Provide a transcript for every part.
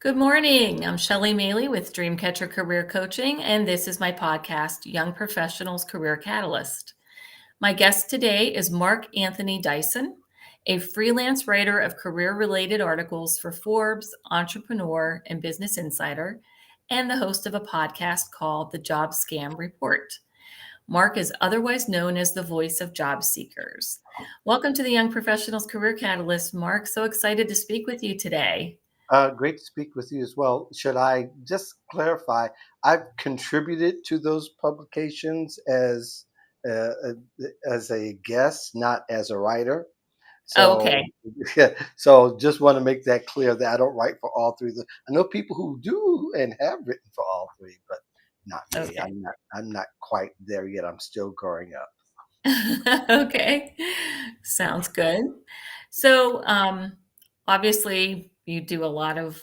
Good morning. I'm Shelley Maley with Dreamcatcher Career Coaching, and this is my podcast, Young Professionals Career Catalyst. My guest today is Mark Anthony Dyson, a freelance writer of career related articles for Forbes, Entrepreneur, and Business Insider, and the host of a podcast called The Job Scam Report. Mark is otherwise known as the voice of job seekers. Welcome to the Young Professionals Career Catalyst, Mark. So excited to speak with you today. Great to speak with you as well. Should I just clarify? I've contributed to those publications uh, as a guest, not as a writer. Okay. So, yeah, so just want to make that clear that I don't write for all three. I know people who do and have written for all three, but not me. Okay. I'm not quite there yet. I'm still growing up. Okay. Sounds good. So, obviously, you do a lot of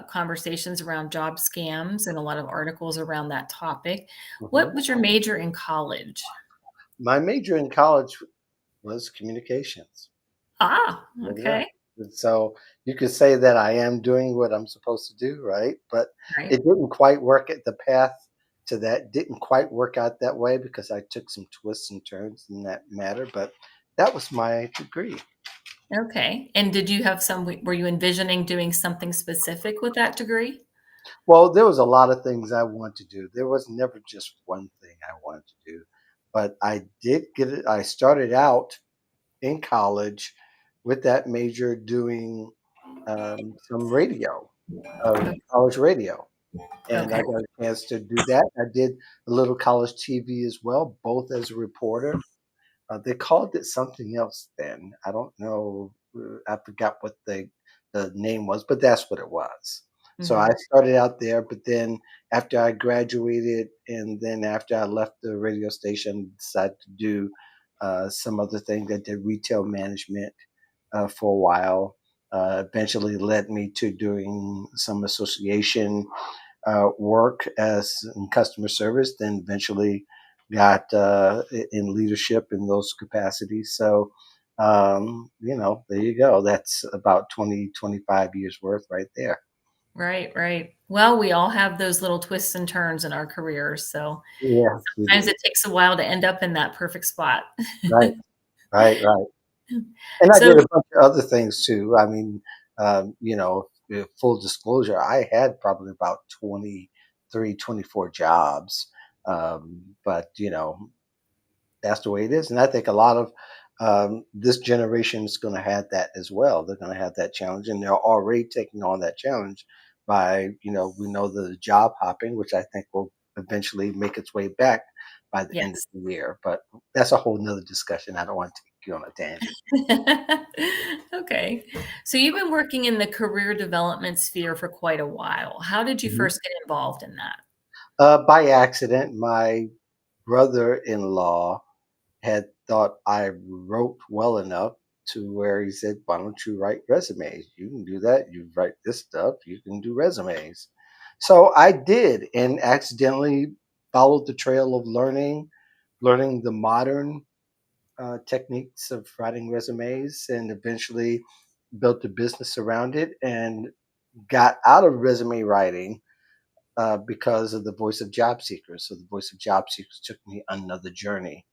conversations around job scams and a lot of articles around that topic. What Mhm. was your major in college? My major in college was communications. Ah, There you go. okay. And so you could say that I am doing what I'm supposed to do, right? But Right. it didn't quite work at the path to that didn't quite work out that way because I took some twists and turns in that matter. But that was my degree. Okay. And did you have were you envisioning doing something specific with that degree? Well, there was a lot of things I wanted to do. There was never just one thing I wanted to do. But I did get it. I started out in college with that major doing some radio, college radio. And I Okay. got a chance to do that. I did a little college TV as well, both as a reporter. They called it something else then. I don't know. I forgot what the name was, but that's what it was. So I Hmm. started out there, but then after I graduated, and then after I left the radio station, decided to do some other things. I did retail management for a while. Eventually led me to doing some association work as in customer service, then eventually got in leadership in those capacities. So, there you go. That's about 20, 25 years worth right there. Right, right. Well, we all have those little twists and turns in our careers. So Yeah, we sometimes do. it takes a while to end up in that perfect spot. Right, right. And I So, did a bunch of other things too. I mean, full disclosure, I had probably about 23, 24 jobs. But, that's the way it is. And I think a lot of this generation is going to have that as well. They're going to have that challenge, and they're already taking on that challenge by, we know the job hopping, which I think will eventually make its way back by the end of yes. the year. But that's a whole nother discussion. I don't want to take you on a tangent. Okay. So you've been working in the career development sphere for quite a while. How did you Mhm. first get involved in that? By accident, my brother-in-law had thought I wrote well enough to where he said, "Why don't you write resumes? You can do that. You write this stuff. You can do resumes." So I did, and accidentally followed the trail of learning the modern techniques of writing resumes, and eventually built a business around it, and got out of resume writing because of the voice of job seekers. So the voice of job seekers took me on another journey.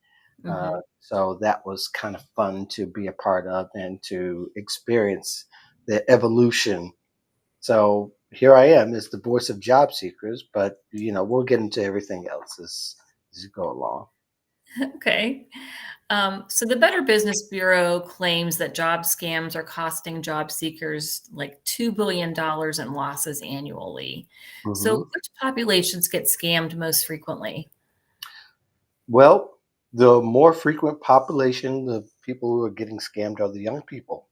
Mhm. So that was kind of fun to be a part of and to experience the evolution. So here I am as the voice of job seekers, but we'll get into everything else as you go along. Okay. So the Better Business Bureau claims that job scams are costing job seekers like $2 billion in losses annually. So Hmm. which populations get scammed most frequently? Well, the more frequent population of people who are getting scammed are the young people.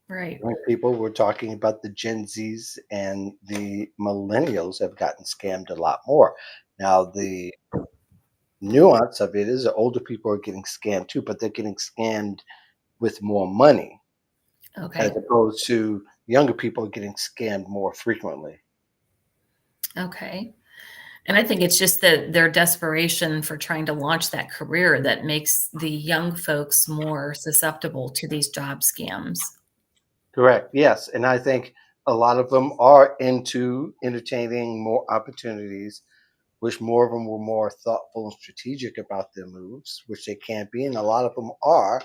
Right. Young people, we're talking about the Gen Zs and the millennials have gotten scammed a lot more. Now, the nuance of it is that older people are getting scammed too, but they're getting scammed with more money as Okay. opposed to younger people getting scammed more frequently. Okay. And I think it's just that their desperation for trying to launch that career that makes the young folks more susceptible to these job scams. Correct. Yes, and I think a lot of them are into entertaining more opportunities, which more of them were more thoughtful and strategic about their moves, which they can't be, and a lot of them are.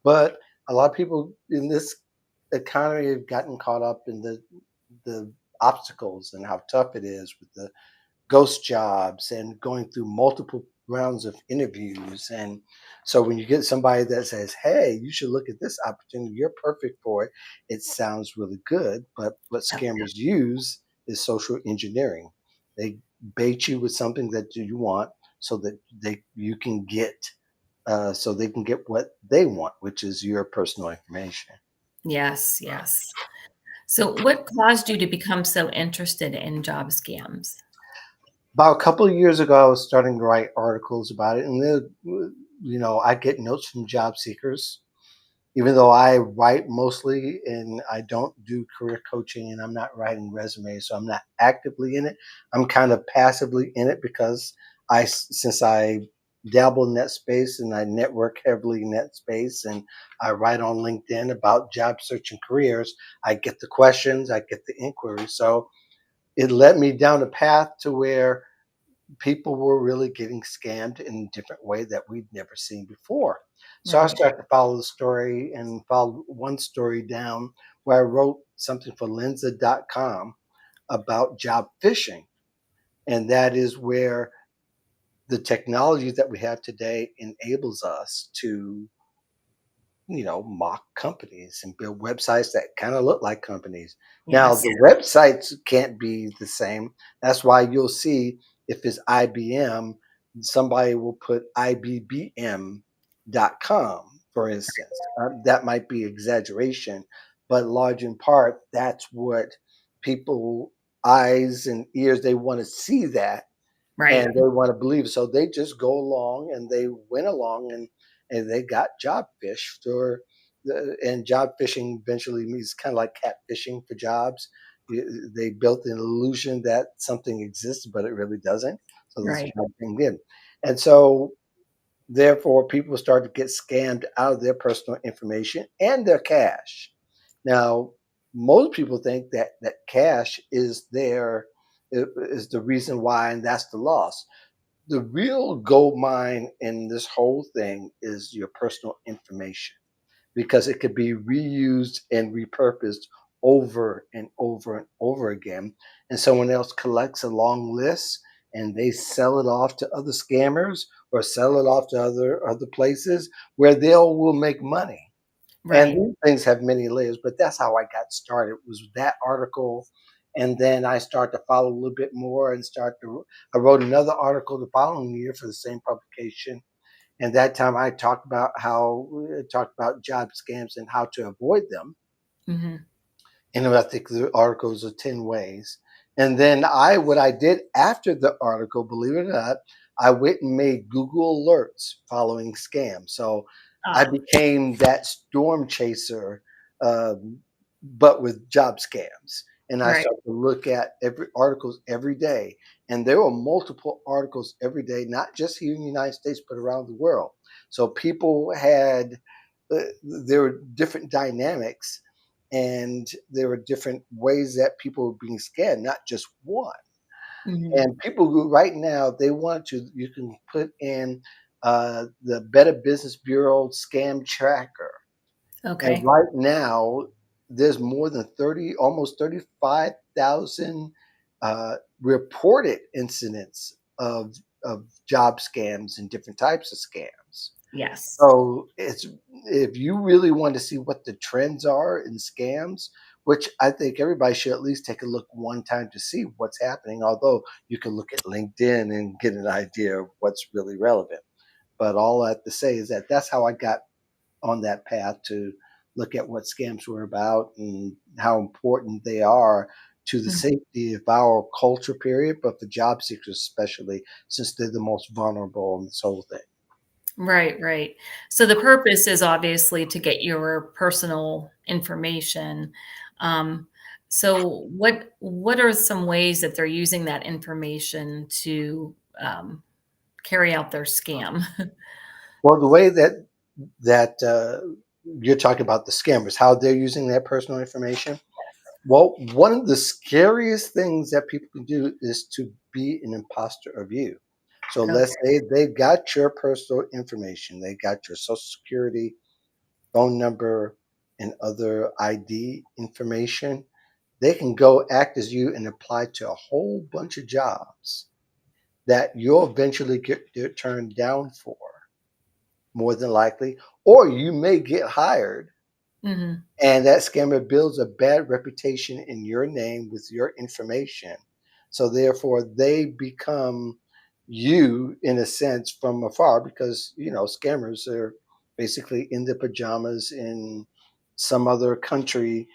But a lot of people in this economy have gotten caught up in the obstacles and how tough it is with the ghost jobs and going through multiple rounds of interviews. And so when you get somebody that says, "Hey, you should look at this opportunity, you're perfect for it," it sounds really good. But what Yep. scammers use is social engineering. They bait you with something that you want so that they can get what they want, which is your personal information. Yes, yes. So what caused you to become so interested in job scams? About a couple of years ago, I was starting to write articles about it, and I get notes from job seekers. Even though I write mostly, and I don't do career coaching, and I'm not writing resumes, so I'm not actively in it. I'm kind of passively in it because since I dabble in that space and I network heavily in that space, and I write on LinkedIn about job search and careers. I get the questions, I get the inquiries, so it led me down a path to where people were really getting scammed in a different way that we'd never seen before. So I Right. started to follow the story and followed one story down where I wrote something for Lenza.com about job phishing. And that is where the technology that we have today enables us to mock companies and build websites that kind of look like companies. Now, Yes. the websites can't be the same. That's why you'll see if it's IBM, somebody will put IBBM.com, for instance. That might be exaggeration, but large in part, that's what people eyes and ears they want to see that and Right. they want to believe. So they just go along and they went along and they got job fished and job fishing eventually means kind of like catfishing for jobs. They built an illusion that something exists, but it really doesn't. So this Right. job thing did. And so therefore people start to get scammed out of their personal information and their cash. Now, most people think that cash is the reason why, and that's the loss. The real gold mine in this whole thing is your personal information because it could be reused and repurposed over and over and over again. And someone else collects a long list and they sell it off to other scammers or sell it off to other places where they will make money. And Right. these things have many layers, but that's how I got started was that article. And then I started to follow a little bit more and I wrote another article the following year for the same publication. And that time I talked about job scams and how to avoid them. Mhm. And I think the articles are 10 ways. And then what I did after the article, believe it or not, I went and made Google alerts following scams. So I Ah, became that storm chaser, um, but with job scams. And I right. started to look at every articles every day. And there were multiple articles every day, not just here in the United States, but around the world. So people had, uh, there were different dynamics and there were different ways that people were being scammed, not just one. Mhm. And people who right now they want to, you can put in the Better Business Bureau scam tracker, and Okay. right now there's more than 35,000 reported incidents of job scams and different types of scams. Yes. So it's if you really want to see what the trends are in scams, which I think everybody should at least take a look one time to see what's happening. Although you can look at LinkedIn and get an idea of what's really relevant. But all I have to say is that that's how I got on that path to look at what scams were about and how important they are to the Mhm. safety of our culture period, but for job seekers especially, since they're the most vulnerable in this whole thing. Right, right. So the purpose is obviously to get your personal information. Um, so what are some ways that they're using that information to carry out their scam? Well, the way that you're talking about the scammers, how they're using their personal information. Well, one of the scariest things that people can do is to be an imposter of you. So let's Okay. say they got your personal information, they got your social security, phone number, and other ID information. They can go act as you and apply to a whole bunch of jobs that you'll eventually get turned down for, more than likely, or you may get hired Hmm. and that scammer builds a bad reputation in your name with your information. So therefore they become you in a sense from afar because scammers are basically in their pajamas in some other country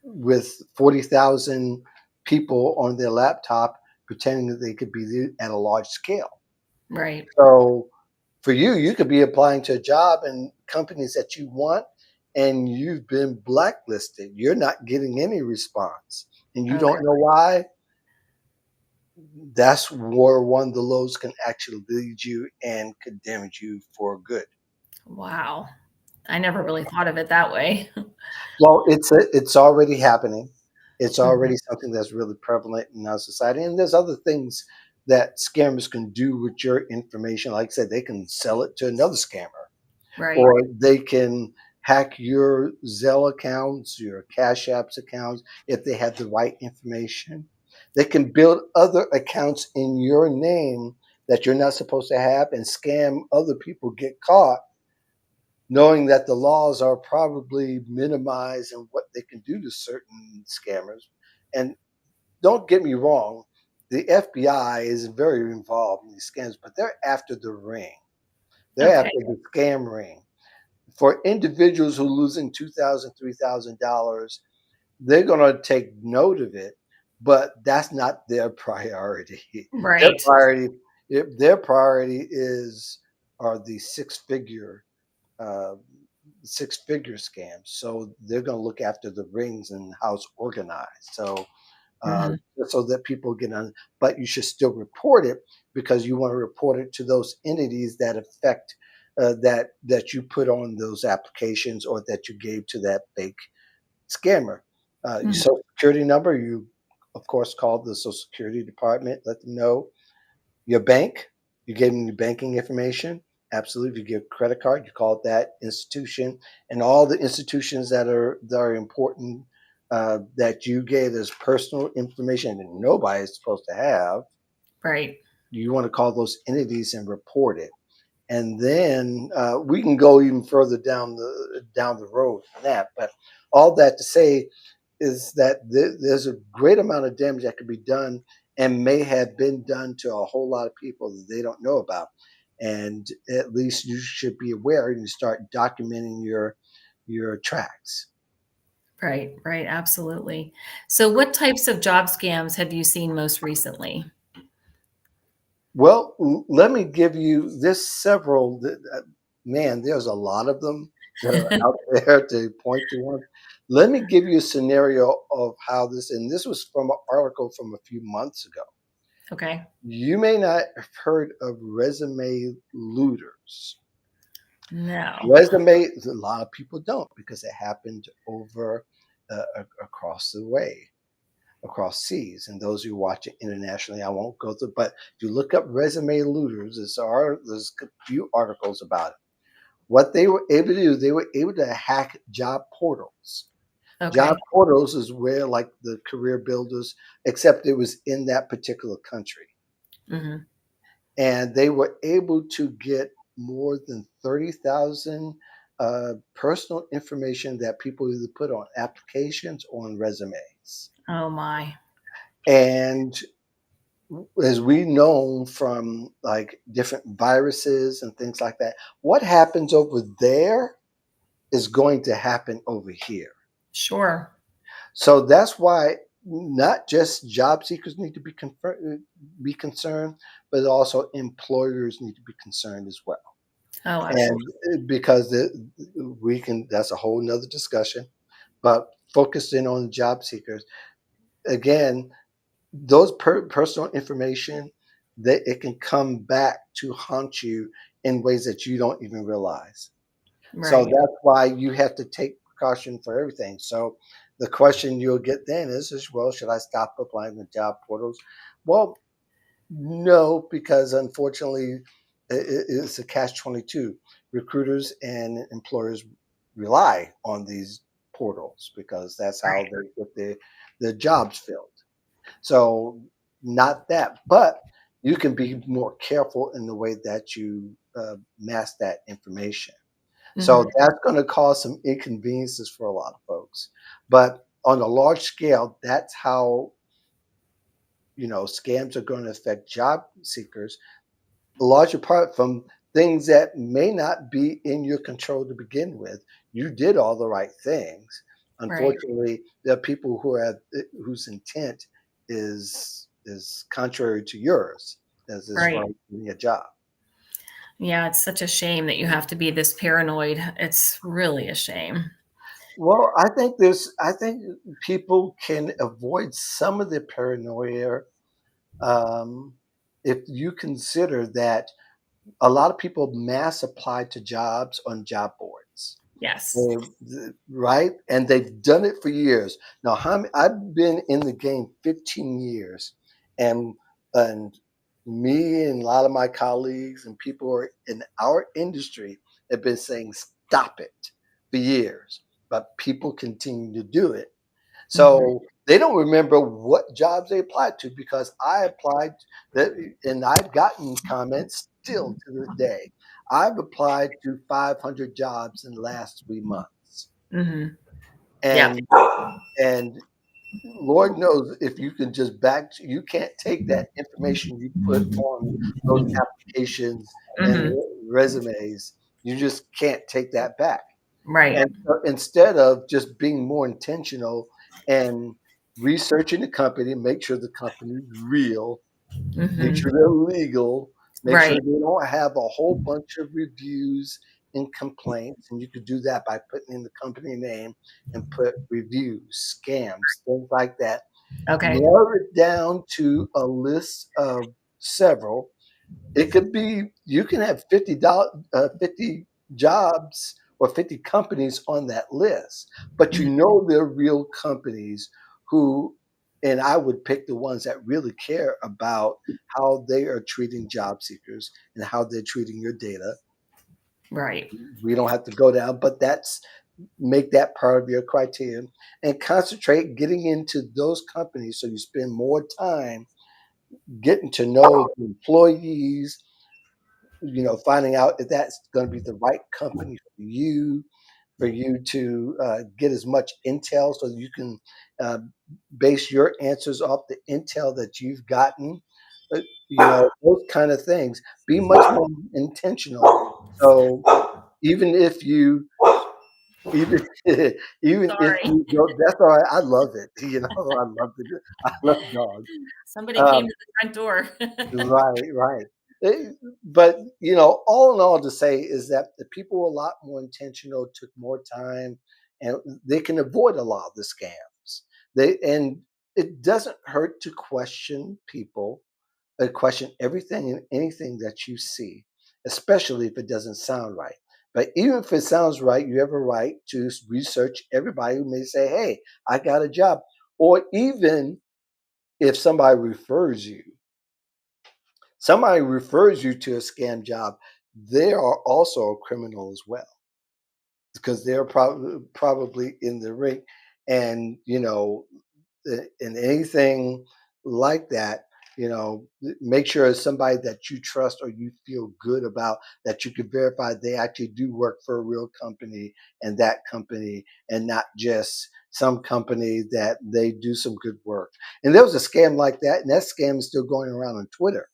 with 40,000 people on their laptop pretending that they could be at a large scale. Right. So for you, you could be applying to a job and companies that you want, and you've been blacklisted. You're not getting any response, and you Okay. don't know why. That's where one of the lows can actually lead you and condemn you for good. Wow. I never really thought of it that way. Well, it's already happening. It's Mhm. already something that's really prevalent in our society, and there's other things that scammers can do with your information. Like I said, they can sell it to another scammer. Right. Or they can hack your Zelle accounts, your Cash Apps accounts if they have the right information. They can build other accounts in your name that you're not supposed to have and scam other people, get caught, knowing that the laws are probably minimized and what they can do to certain scammers. And don't get me wrong, the FBI is very involved in these scams, but they're after the ring. They're Okay. after the scam ring. For individuals who are losing $2,000, $3,000, they're going to take note of it, but that's not their priority. Their Right. priority, their priority is are the uh, six figure scams. So they're going to look after the rings and how it's organized. Uh, Mhm. so that people get on, but you should still report it because you want to report it to those entities that affect that you put on those applications or that you gave to that fake scammer. Your Mhm. social security number, you of course call the social security department, let them know. Your bank, you gave them your banking information. Absolutely. If you give a credit card, you call it that institution, and all the institutions that are important that you gave as personal information that nobody is supposed to have. Right. You want to call those entities and report it, and then we can go even further down the road than that. But all that to say is that there's a great amount of damage that could be done and may have been done to a whole lot of people that they don't know about. And at least you should be aware and start documenting your tracks. Right. Right. Absolutely. So, what types of job scams have you seen most recently? Well, let me give you this several. Man, there's a lot of them that are out there to point to one. Let me give you a scenario of how this, and this was from an article from a few months ago. Okay. You may not have heard of resume looters. No. Resume, a lot of people don't because it happened over across the way, across seas. And those who watch it internationally, I won't go through, but if you look up resume looters, there's a few articles about it. What they were able to do, they were able to hack job portals. Job Okay. portals is where like the career builders, except it was in that particular country. Hmm. And they were able to get more than 30,000 personal information that people either put on applications or on resumes. Oh my. And as we know from like different viruses and things like that, what happens over there is going to happen over here. Sure. So that's why not just job seekers need to be concerned, but also employers need to be concerned as well. Oh, absolutely. And because we can, that's a whole nother discussion. But focusing on job seekers again, those personal information that it can come back to haunt you in ways that you don't even realize. So Right. that's why you have to take precaution for everything. So the question you'll get then is, well, should I stop applying to job portals? Well, no, because unfortunately, it's a catch 22. Recruiters and employers rely on these portals because that's how Right. they get the jobs filled. So, not that, but you can be more careful in the way that you mask that information. So Mhm. that's going to cause some inconveniences for a lot of folks. But on a large scale, that's how scams are going to affect job seekers, a large part from things that may not be in your control to begin with. You did all the right things. Right. Unfortunately, there are people whose intent is contrary to yours as far Right. as getting a job. Yeah, it's such a shame that you have to be this paranoid. It's really a shame. Well, I think people can avoid some of the paranoia um, if you consider that a lot of people mass apply to jobs on job boards. Yes. Right? And they've done it for years. Now, I've been in the game 15 years, and and me and a lot of my colleagues and people who are in our industry have been saying stop it for years, but people continue to do it. Mhm. So they don't remember what jobs they applied to because I applied that, and I've gotten comments still to this day. I've applied to 500 jobs in the last 3 months, Mhm. Yeah. and and Lord knows if you can just you can't take that information you put on those applications and Mhm. resumes. You just can't take that back. Right. And so instead of just being more intentional and researching the company, make sure the company's real, make Mhm. sure they're legal, make sure Right. they don't have a whole bunch of reviews and complaints. And you could do that by putting in the company name and put reviews, scams, things like that. Okay. Narrow it down to a list of several. It could be you can have 50 jobs or 50 companies on that list, but Mhm. they're real companies who, and I would pick the ones that really care about how they are treating job seekers and how they're treating your data. Right. We don't have to go down, but that's make that part of your criteria and concentrate getting into those companies so you spend more time getting to know the employees, finding out if that's going to be the right company for you to get as much intel so you can uh, base your answers off the intel that you've gotten. Those kind of things. Be much more intentional. So even if you even even if Sorry. you go, that's all right. I love it. I love it. I love dogs. Somebody came Um, to the front door. Right, right. But all in all, to say is that the people were a lot more intentional, took more time, and they can avoid a lot of the scams. And it doesn't hurt to question people, question everything and anything that you see, especially if it doesn't sound right. But even if it sounds right, you have a right to research everybody who may say, "Hey, I got a job," or even if somebody refers you to a scam job, they are also a criminal as well because they're probably in the ring. And, in anything like that, make sure it's somebody that you trust or you feel good about that you can verify they actually do work for a real company and that company and not just some company that they do some good work. And there was a scam like that, and that scam is still going around on Twitter,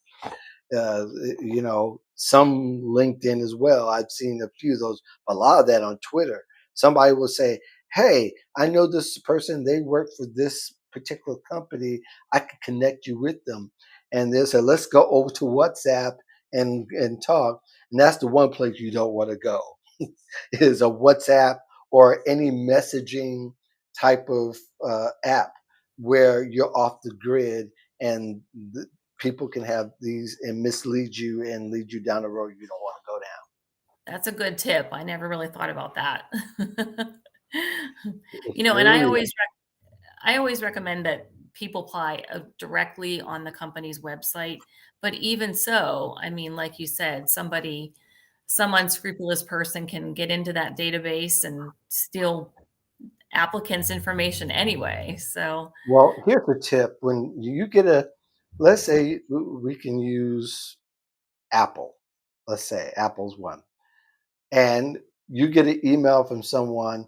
some LinkedIn as well. I've seen a few of those, a lot of that on Twitter. Somebody will say, "Hey, I know this person. They work for this particular company. I can connect you with them." And they say, "Let's go over to WhatsApp and talk." And that's the one place you don't want to go is a WhatsApp or any messaging type of app where you're off the grid and people can have these and mislead you and lead you down a road you don't want to go That's a good tip. I never really thought about that. down. It And I surely always is. I always recommend that people apply directly on the company's website. But even so, I mean, like you said, some unscrupulous person can get into that database and steal applicants' information anyway. So, Well, here's a tip: when you get a, let's say we can use Apple. Let's say Apple's one, and you get an email from someone,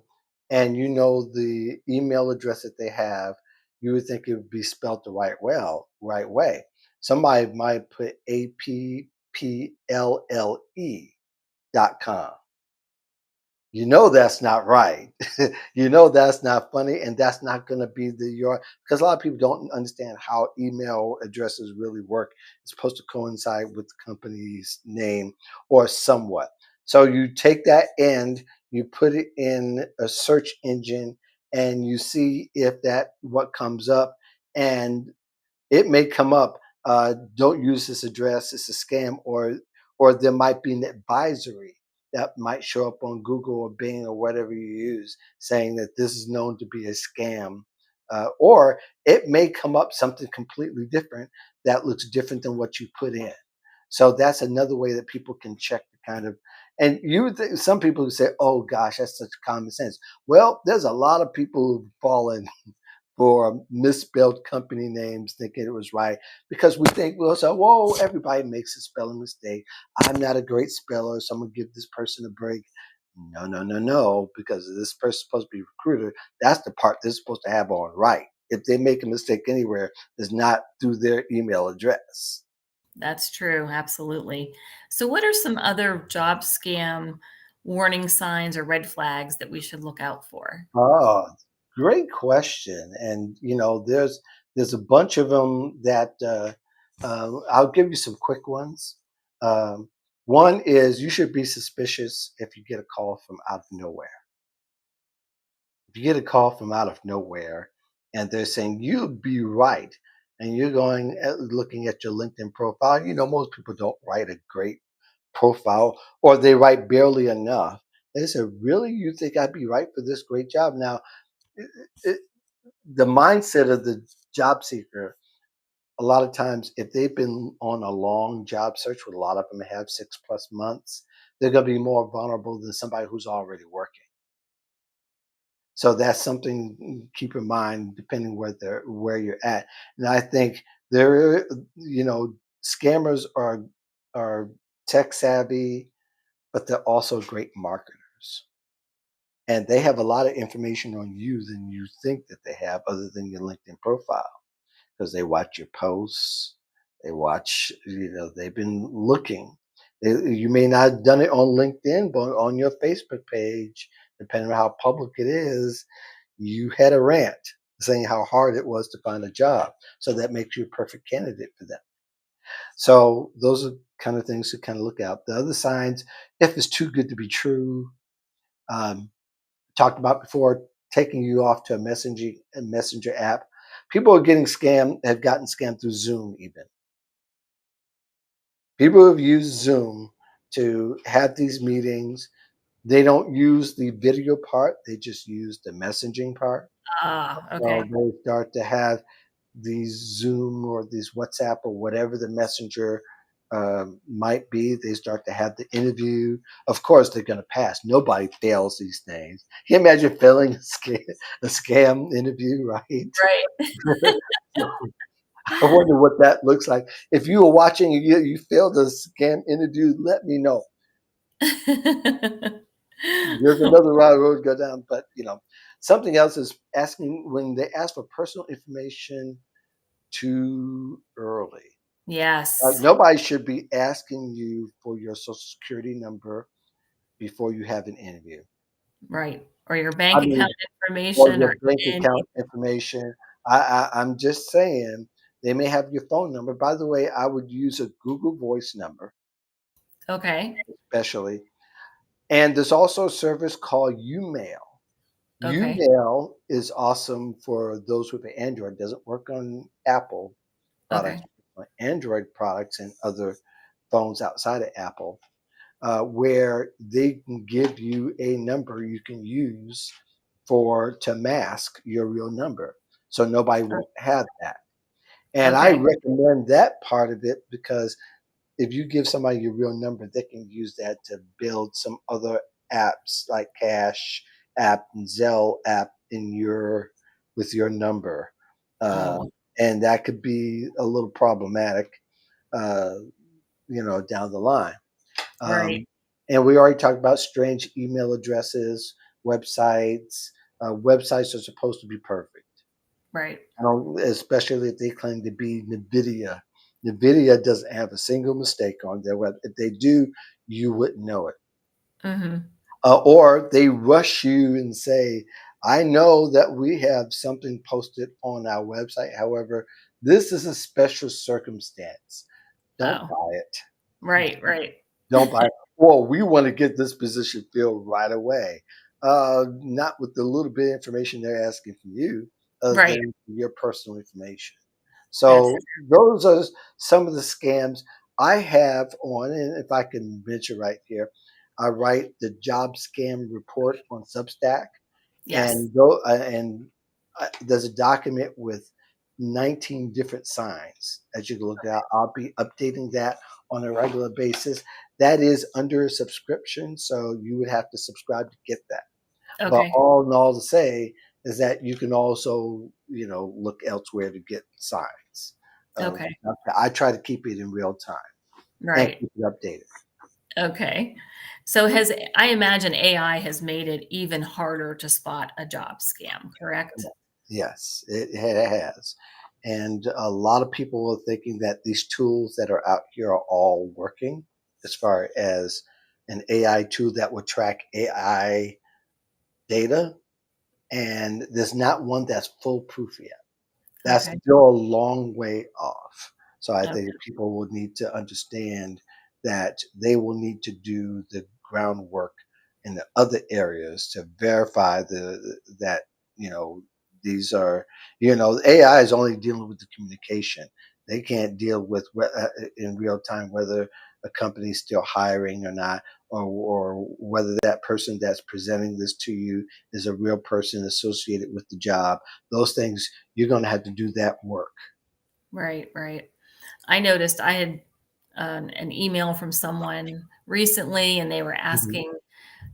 and you know the email address that they have, you would think it would be spelled the right way. Somebody might put APPLLE.com. You know that's not right. You know that's not funny, and that's not going to be the your, because a lot of people don't understand how email addresses really work. It's supposed to coincide with the company's name or somewhat. So you take that end, you put it in a search engine, and you see if that what comes up, and it may come up, don't use this address, it's a scam, or there might be an advisory that might show up on Google or Bing or whatever you use saying that this is known to be a scam. Or it may come up something completely different that looks different than what you put in. So that's another way that people can check the kind of, and you would think some people who say, oh gosh, that's such common sense. Well, there's a lot of people who've fallen for misspelled company names thinking it was right, because we think we'll say, whoa, everybody makes a spelling mistake. I'm not a great speller, so I'm gonna give this person a break. No, no, no, no, because this person's supposed to be a recruiter. That's the part they're supposed to have on right. If they make a mistake anywhere, it's not through their email address. that's true, absolutely. So, what are some other job scam warning signs or red flags that we should look out for? Oh, great question. And there's a bunch of them that I'll give you some quick ones. Um, One is you should be suspicious if you get a call from out of nowhere. If you get a call from out of nowhere and they're saying you'd be right, and you're looking at your LinkedIn profile, most people don't write a great profile, or they write barely enough. They say, really, you think I'd be right for this great job? Now, it, it, the mindset of the job seeker, a lot of times, if they've been on a long job search, with a lot of them have 6+ months, they're going to be more vulnerable than somebody who's already working. So that's something keep in mind, depending where you're at. And I think there, scammers are tech savvy, but they're also great marketers, and they have a lot of information on you than you think that they have, other than your LinkedIn profile, because they watch your posts. They watch, they've been looking. You may not have done it on LinkedIn, but on your Facebook page, depending on how public it is, you had a rant saying how hard it was to find a job. So that makes you a perfect candidate for them. So those are kind of things to kind of look out. The other signs, if it's too good to be true, um, talked about before, taking you off to a messenger app. People are getting scammed, have gotten scammed through Zoom even. People have used Zoom to have these meetings. They don't use the video part, they just use the messaging part. Ah, So okay. they start to have these Zoom or these WhatsApp or whatever the messenger might be. They start to have the interview. Of course, they're going to pass. Nobody fails these things. Can you imagine failing a scam interview, right? Right. So I wonder what that looks like. If you were watching and you failed a scam interview, let me know. There's another road to go down. But something else is asking when they ask for personal information too early. Yes, Nobody should be asking you for your social security number before you have an interview. right. Or your I bank account mean, or information your or bank any. account information. I'm just saying they may have your phone number. By the way, I would use a Google Voice number, Okay, especially. And there's also a service called Umail. okay, Umail is awesome for those with an Android. It doesn't work on Apple products, okay. on Android products and other phones outside of Apple, where they can give you a number you can use for to mask your real number. so nobody Oh, won't have that. And I okay. recommend that part of it because if you give somebody your real number, they can use that to build some other apps like Cash app and Zelle app in your with your number, uh, Oh, and that could be a little problematic, uh, down the line. right, Um, and we already talked about strange email addresses, websites. Websites are supposed to be perfect. right. Especially if they claim to be NVIDIA. NVIDIA doesn't have a single mistake on their web. If they do, you wouldn't know it. Mhm. Or they rush you and say, I know that we have something posted on our website. However, this is a special circumstance. Don't Oh, buy it. right, right. Don't buy it. Or we want to get this position filled right away. Not with the little bit of information they're asking from you, other Right. than your personal information. That's So those are some of the scams I have on, and if I can venture right here, I write the job scam report on Substack, yes. and there's a document with 19 different signs that you can look at. I'll be updating that on a regular basis. That is under a subscription, so you would have to subscribe to get that. But Okay. all in all to say is that you can also, look elsewhere to get signs. Uh, Okay. I try to keep it in real time and Right. keep it updated. Okay. So has I imagine AI has made it even harder to spot a job scam, correct? Yes, it has. And a lot of people are thinking that these tools that are out here are all working as far as an AI tool that will track AI data. And there's not one that's foolproof yet. That's Okay. still a long way off. So I think Okay. people will need to understand that they will need to do the groundwork in the other areas to verify that you know these are AI is only dealing with the communication. They can't deal with in real time whether a company is still hiring or not, or whether that person that's presenting this to you is a real person associated with the job. Those things you're going to have to do that work. Right, right. I noticed I had an email from someone recently, and they were Mhm. asking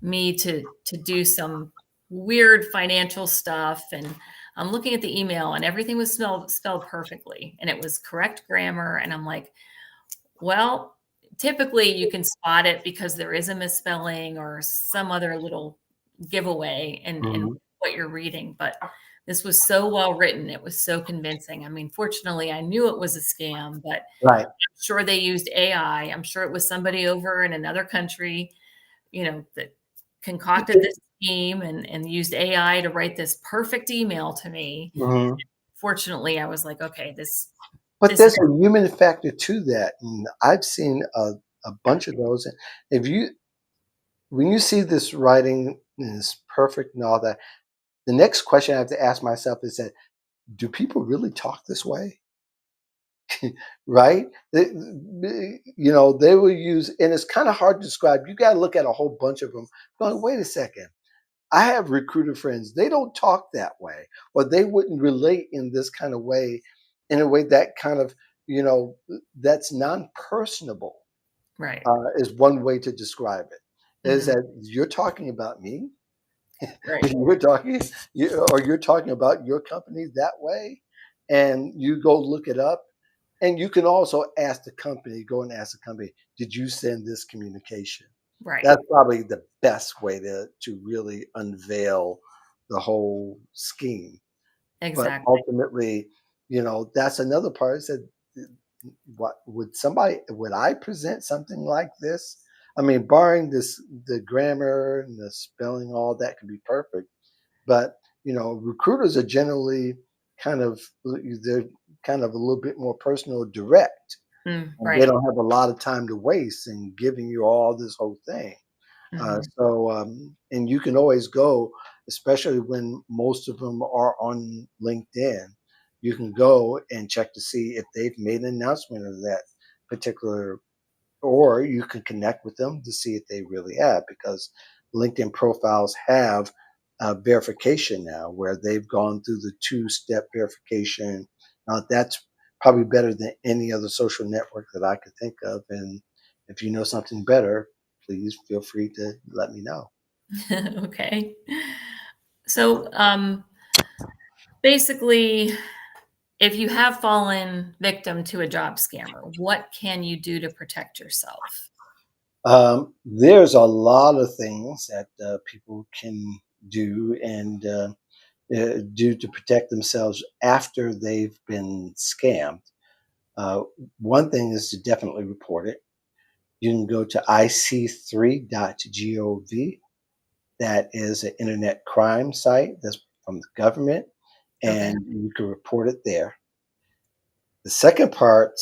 me to do some weird financial stuff, and I'm looking at the email, and everything was spelled perfectly, and it was correct grammar, and I'm like, well, typically you can spot it because there is a misspelling or some other little giveaway in Mhm. what you're reading, but this was so well written. It was so convincing. I mean, fortunately, I knew it was a scam, but Right. I'm sure they used AI. I'm sure it was somebody over in another country, that concocted this scheme and used AI to write this perfect email to me. Mhm. Fortunately, I was like, okay, But this is there's a human factor to that, and I've seen a bunch of those. If you when you see this writing is perfect and all that, the next question I have to ask myself is that do people really talk this way? Right? They will use, and it's kind of hard to describe. You got to look at a whole bunch of them. Going, wait a second. I have recruiter friends. They don't talk that way, or they wouldn't relate in this kind of way, in a way that kind of you know that's non-personable. right. Is one way to describe it. Is Mhm. that you're talking about me? Right. You're talking about your company that way, and you go look it up, and you can also ask the company. Go and ask the company, did you send this communication? Right. That's probably the best way to really unveil the whole scheme. But Exactly. ultimately, that's another part. Is that what would I present something like this? I mean, barring the grammar and the spelling, all that can be perfect. But recruiters are generally kind of they're kind of a little bit more personal, direct, and they Right. don't have a lot of time to waste in giving you all this whole thing. Mhm. And you can always go, especially when most of them are on LinkedIn. You can go and check to see if they've made an announcement of that particular, or you can connect with them to see if they really have, because LinkedIn profiles have verification now, where they've gone through the two-step verification. That's probably better than any other social network that I could think of. And if you know something better, please feel free to let me know. Okay. So, basically, if you have fallen victim to a job scammer, what can you do to protect yourself? There's a lot of things that people can do and do to protect themselves after they've been scammed. Uh, One thing is to definitely report it. You can go to ic3.gov. That is an internet crime site that's from the government, Okay. and you can report it there. The second part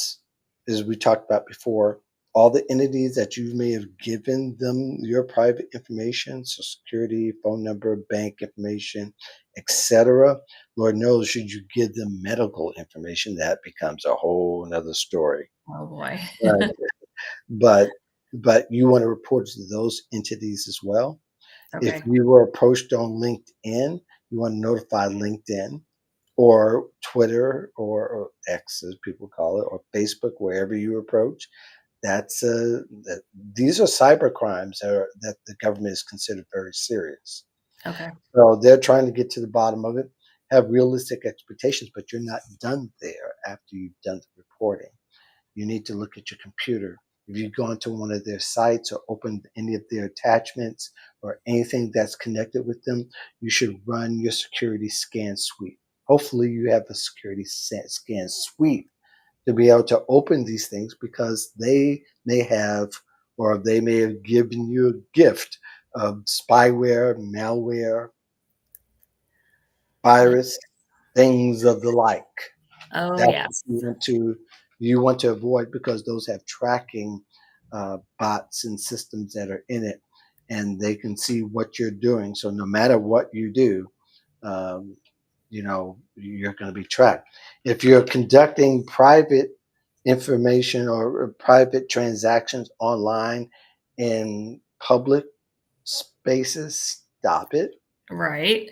is we talked about before, all the entities that you may have given them your private information, so security, phone number, bank information, etc. Lord knows, should you give them medical information, that becomes a whole nother story. Oh boy. Right. But but you want to report to those entities as well. If Okay. you were approached on LinkedIn, you want to notify LinkedIn or Twitter or X, as people call it, or Facebook, wherever you approach. That's these are cyber crimes that the government is considered very serious. Okay. So they're trying to get to the bottom of it, have realistic expectations, but you're not done there after you've done the reporting. You need to look at your computer. If you go into one of their sites or open any of their attachments or anything that's connected with them, you should run your security scan suite. Hopefully, you have a security scan suite to be able to open these things, because they may have, or they may have given you a gift of spyware, malware, Ye virus, things of the like. Oh, That's what yes. you want to avoid, because those have tracking bots and systems that are in it, and they can see what you're doing. So no matter what you do, um, you're going to be tracked. If you're conducting private information or private transactions online in public spaces, stop it. Right.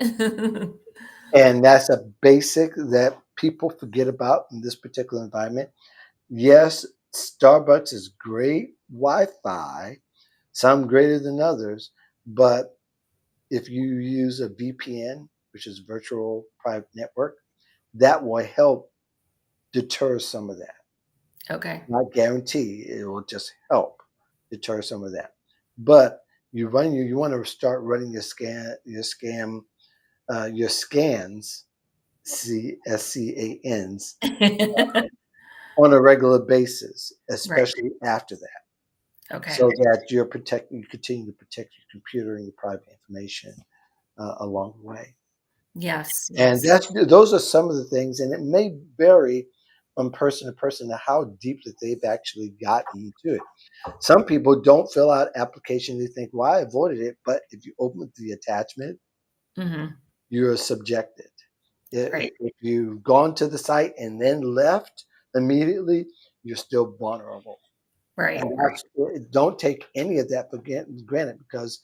And that's a basic that people forget about in this particular environment. Yes, Starbucks is great Wi-Fi, some greater than others, but if you use a VPN, which is virtual private network, that will help deter some of that. Okay. Not guarantee, it will just help deter some of that. But you want to start running your scans, scans, on a regular basis, Right. especially after that, Okay. so that you continue to protect your computer and your private information along the way. Yes, And yes. those are some of the things, and it may vary from person to person to how deep that they've actually gotten into it. Some people don't fill out applications. They think, "Well, I avoided it," but if you open the attachment, Mhm. you're subjected. Right. If you've gone to the site and then left immediately, you're still vulnerable. Right, And right, don't take any of that for granted, because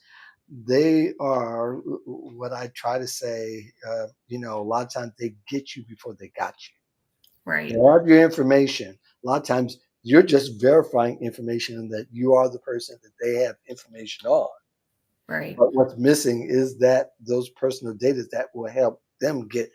they are what I try to say. A lot of times they get you before they got you. right, They have your information. A lot of times you're just verifying information that you are the person that they have information on. right. But what's missing is that those personal data that will help them get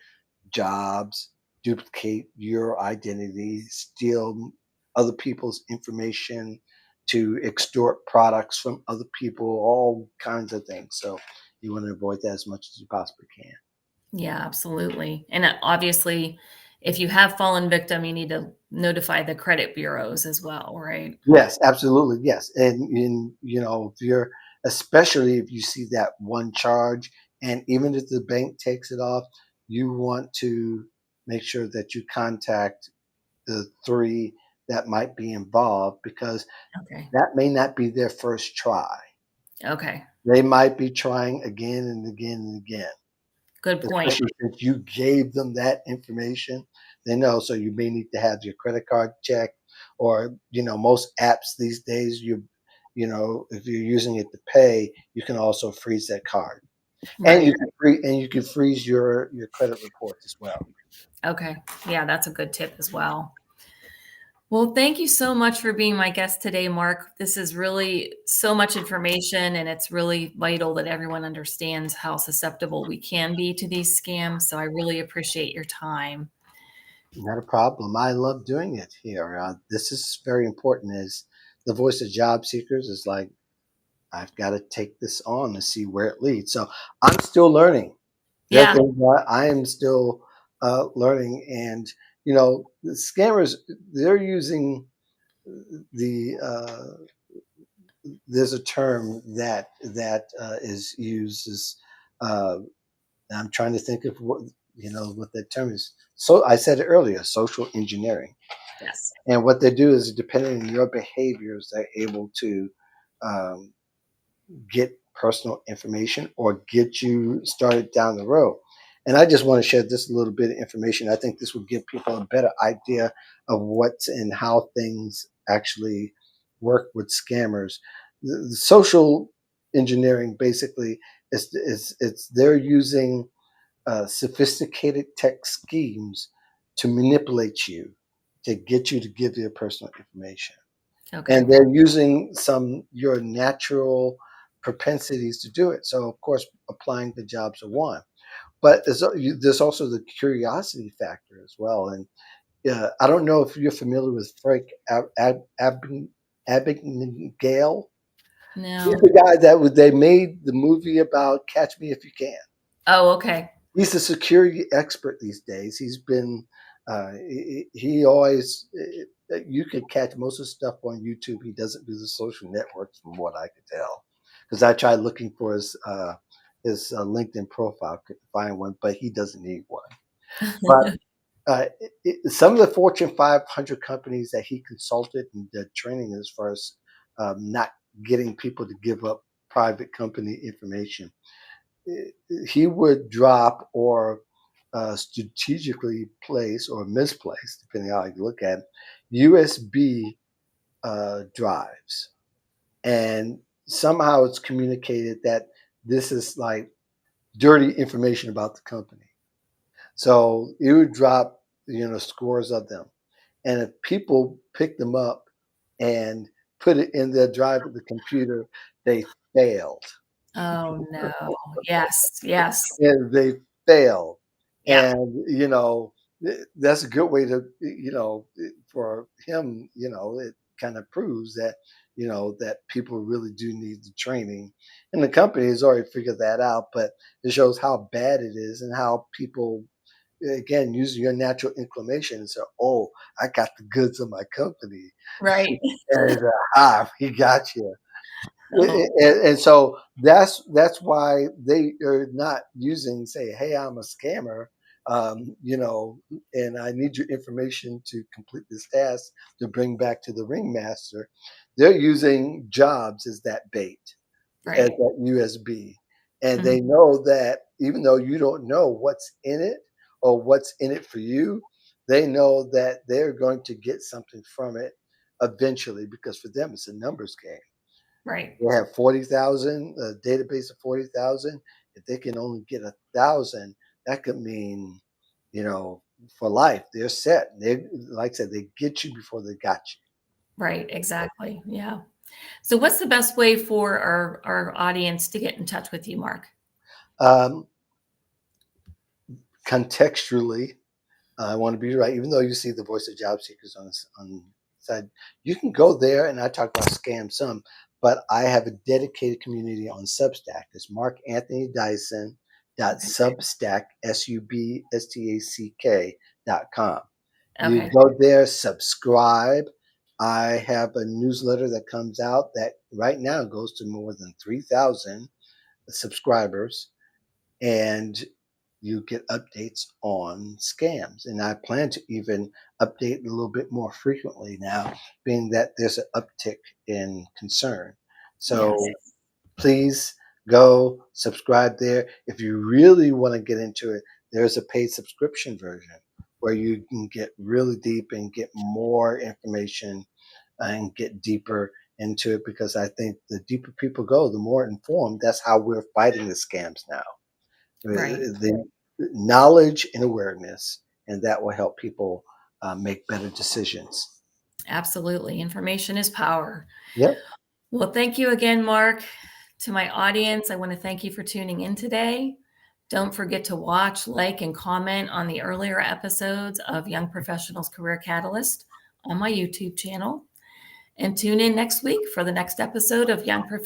jobs, duplicate your identity, steal other people's information, to extort products from other people, all kinds of things. So you want to avoid that as much as you possibly can. Yeah, absolutely. And, obviously, if you have fallen victim, you need to notify the credit bureaus as well, right? Yes, absolutely. Yes. If you're, especially if you see that one charge, and even if the bank takes it off, you want to make sure that you contact the three that might be involved, because Okay. that may not be their first try. Okay. They might be trying again and again and again, Good point. especially since you gave them that information. They know, so you may need to have your credit card checked, or most apps these days, if you're using it to pay, you can also freeze that card. And Right. you can freeze your credit reports as well. Okay. Yeah, that's a good tip as well. Well, thank you so much for being my guest today, Mark. This is really so much information, and it's really vital that everyone understands how susceptible we can be to these scams. So I really appreciate your time. Not a problem. I love doing it here. This is very important. As the voice of job seekers is like I've got to take this on to see where it leads. So I'm still learning. There are Yeah. things that I am still learning, and the scammers, they're using the there's a term that is used as uh, I'm trying to think of what that term is. So I said it earlier, social engineering, Yes. and what they do is depending on your behaviors, they're able to um, get personal information or get you started down the road. And I just want to share this little bit of information. I think this will give people a better idea of what's and how things actually work with scammers. The social engineering basically is it's they're using sophisticated tech schemes to manipulate you to get you to give their personal information, Okay. and they're using some your natural propensities to do it. So, of course, applying the jobs are one, but there's also the curiosity factor as well. And I don't know if you're familiar with Frank Abagnale. He's No. the guy they made the movie about Catch Me If You Can. Oh, okay. He's a security expert these days. He's been he always you could catch most of the stuff on YouTube. He doesn't do the social networks, from what I could tell, because I tried looking for his LinkedIn profile, couldn't find one, but he doesn't need one. But some of the Fortune 500 companies that he consulted and did training as far as not getting people to give up private company information, he would drop or strategically place or misplace, depending on how you look at it, USB drives. And somehow it's communicated that this is like dirty information about the company. So it would drop, scores of them. And if people pick them up and put it in their drive of the computer, they failed. Oh, no. Yes. Yes. And they fail. Yeah. And that's a good way to for him, it kind of proves that that people really do need the training, and the company has already figured that out. But it shows how bad it is and how people, again, using your natural inclination and say, oh, I got the goods of my company. Right. And he got you. Oh, And so that's why they are not using, say, hey, I'm a scammer, and I need your information to complete this task to bring back to the ringmaster. They're using jobs as that bait, as right. that USB. And Mhm. they know that even though you don't know what's in it or what's in it for you, they know that they're going to get something from it eventually, because for them it's a numbers game. Right. They have 40,000, a database of 40,000. If they can only get 1,000, that could mean, you know, for life. They're set. They, like I said, they get you before they got Right. Exactly. Yeah. So, what's the best way for our audience to get in touch with you, Mark? you. Contextually, I want to be right. Even though you see the voice of job seekers on the side, you can go there, and I talk about scam some, but I have a dedicated community on Substack. It's Mark Anthony Dyson dot Okay. substack substack.com. You Okay. go there, subscribe. I have a newsletter that comes out that right now goes to more than 3,000 subscribers, and you get updates on scams. And I plan to even update a little bit more frequently now, being that there's an uptick in concern. Yes. So please go subscribe there. If you really want to get into it, there's a paid subscription version where you can get really deep and get more information and get deeper into it because I think the deeper people go, the more informed. That's how we're fighting the scams now. Right. The knowledge and awareness, and that will help people make better decisions. Absolutely. Information is power. Yep. Well, thank you again, Mark. To my audience, I want to thank you for tuning in today. Don't forget to watch, like, and comment on the earlier episodes of Young Professionals Career Catalyst on my YouTube channel. And tune in next week for the next episode of Young Professionals.